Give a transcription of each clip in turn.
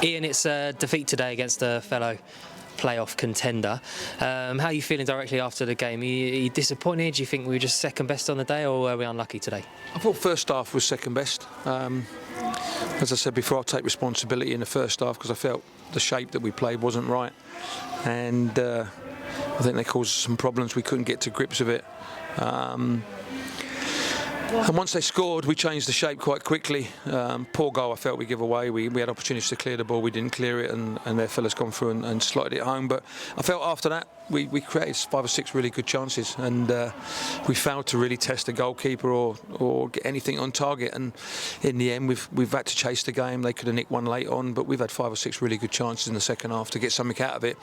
Ian, it's a defeat today against a fellow playoff contender. How are you feeling directly after the game? Are you disappointed? Do you think we were just second best on the day, or were we unlucky today? I thought first half was second best. As I said before, I'll take responsibility in the first half because I felt the shape that we played wasn't right, and I think they caused some problems. We couldn't get to grips with it. And once they scored, we changed the shape quite quickly. Poor goal I felt we give away. We had opportunities to clear the ball, we didn't clear it, and their fellas gone through and slotted it home. But I felt after that we created 5 or 6 really good chances, and we failed to really test the goalkeeper or get anything on target. And in the end, we've had to chase the game. They could have nicked one late on, but we've had 5 or 6 really good chances in the second half to get something out of it.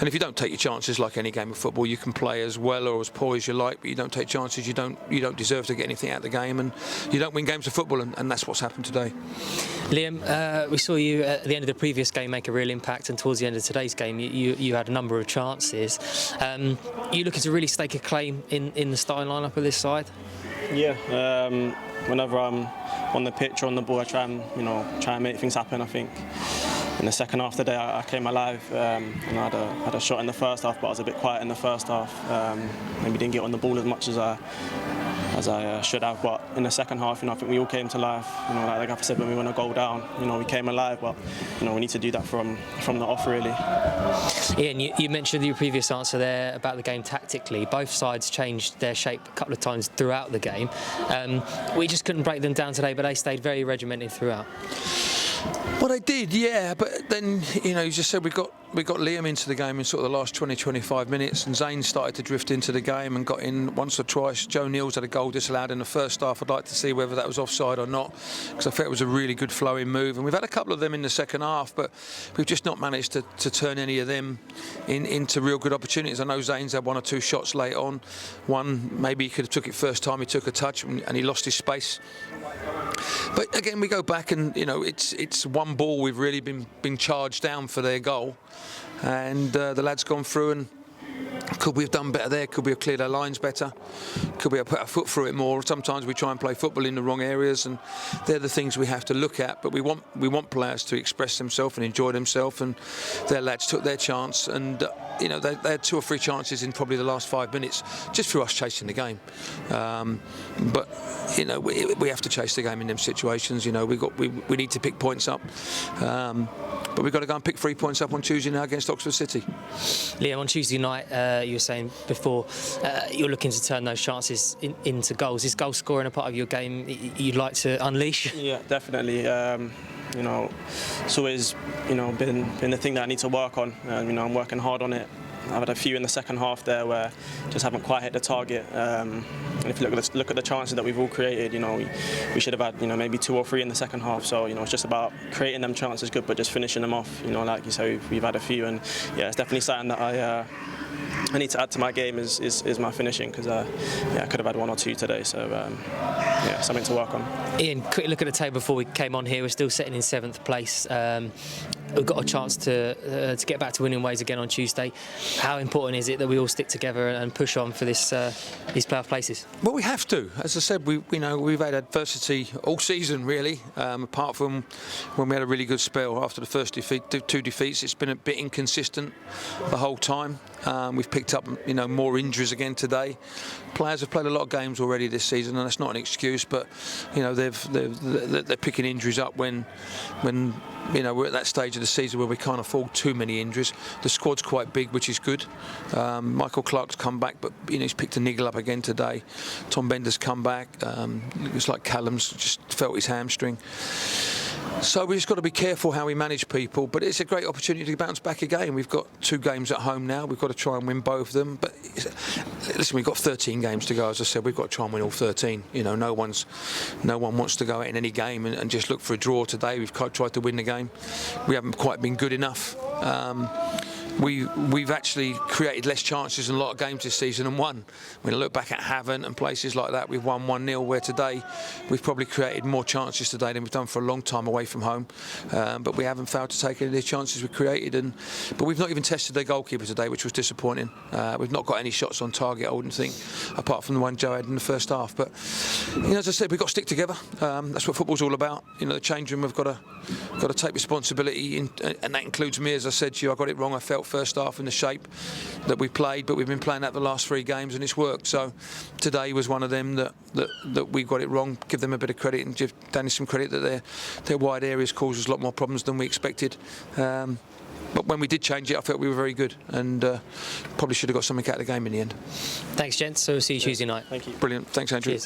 And if you don't take your chances, like any game of football, you can play as well or as poor as you like, but you don't take chances, you don't deserve to get anything out of the game, and you don't win games of football, and that's what's happened today. Liam, we saw you at the end of the previous game make a real impact, and towards the end of today's game you had a number of chances. You looking to really stake a claim in the starting lineup of this side? Yeah, whenever I'm on the pitch or on the ball, I try and make things happen. I think in the second half of the day I came alive. I had a shot in the first half, but I was a bit quiet in the first half. Maybe didn't get on the ball as much as I should have, but in the second half, I think we all came to life. Like I said, when we went a goal down, we came alive. But we need to do that from the off, really. Ian, you mentioned your previous answer there about the game tactically. Both sides changed their shape a couple of times throughout the game. We just couldn't break them down today, but they stayed very regimented throughout. Well, they did, yeah, but then, you just said we got Liam into the game in sort of the last 20-25 minutes, and Zane started to drift into the game and got in once or twice. Joe Neal's had a goal disallowed in the first half. I'd like to see whether that was offside or not, because I felt it was a really good flowing move, and we've had a couple of them in the second half, but we've just not managed to turn any of them into real good opportunities. I know Zane's had 1 or 2 shots late on. One, maybe he could have took it first time he took a touch and he lost his space. But again, we go back and it's one ball we've really been charged down for their goal, and the lad's gone through. And could we have done better there? Could we have cleared our lines better? Could we have put our foot through it more? Sometimes we try and play football in the wrong areas, and they're the things we have to look at. But we want players to express themselves and enjoy themselves, and their lads took their chance, and they had 2 or 3 chances in probably the last 5 minutes just through us chasing the game. But we have to chase the game in them situations. We need to pick points up. But we've got to go and pick 3 points up on Tuesday now against Oxford City. Liam, on Tuesday night, you were saying before, you're looking to turn those chances into goals. Is goal scoring a part of your game you'd like to unleash? Yeah, definitely. It's always been the thing that I need to work on. I'm working hard on it. I've had a few in the second half there where just haven't quite hit the target. And if you look at the chances that we've all created, we should have had maybe 2 or 3 in the second half. So it's just about creating them chances good, but just finishing them off. Like you say, we've had a few, and yeah, it's definitely something that I need to add to my game is my finishing, because I could have had 1 or 2 today. So something to work on. Ian, quick look at the table before we came on here. We're still sitting in 7th place. We've got a chance to get back to winning ways again on Tuesday. How important is it that we all stick together and push on for these playoff places? Well, we have to. As I said, we've had adversity all season, really. Apart from when we had a really good spell after the first 2 defeats, it's been a bit inconsistent the whole time. We've picked up, more injuries again today. Players have played a lot of games already this season, and that's not an excuse. But they're picking injuries up when we're at that stage of the season where we can't afford too many injuries. The squad's quite big, which is good. Michael Clark's come back, but he's picked a niggle up again today. Tom Bender's come back. It's like Callum's just felt his hamstring. So we just got to be careful how we manage people, but it's a great opportunity to bounce back again. We've got 2 games at home now. We've got to try and win both of them. But listen, we've got 13 games to go. As I said, we've got to try and win all 13. No one wants to go out in any game and just look for a draw today. We've tried to win the game. We haven't quite been good enough. We've actually created less chances in a lot of games this season and won. When I look back at Havant and places like that, we've won 1-0, where today we've probably created more chances today than we've done for a long time away from home. But we haven't failed to take any of the chances we created. But we've not even tested their goalkeeper today, which was disappointing. We've not got any shots on target, I wouldn't think, apart from the one Joe had in the first half. But as I said, we've got to stick together. That's what football's all about. The change room have got got to take responsibility, and that includes me. As I said to you, I got it wrong. I felt first half in the shape that we played, but we've been playing that the last 3 games and it's worked. So today was one of them that we got it wrong. Give them a bit of credit and give Danny some credit that their wide areas caused us a lot more problems than we expected. But when we did change it, I felt we were very good, and probably should have got something out of the game in the end. Thanks, gents. So we'll see you Tuesday night. Thank you. Brilliant. Thanks, Andrew. Cheers.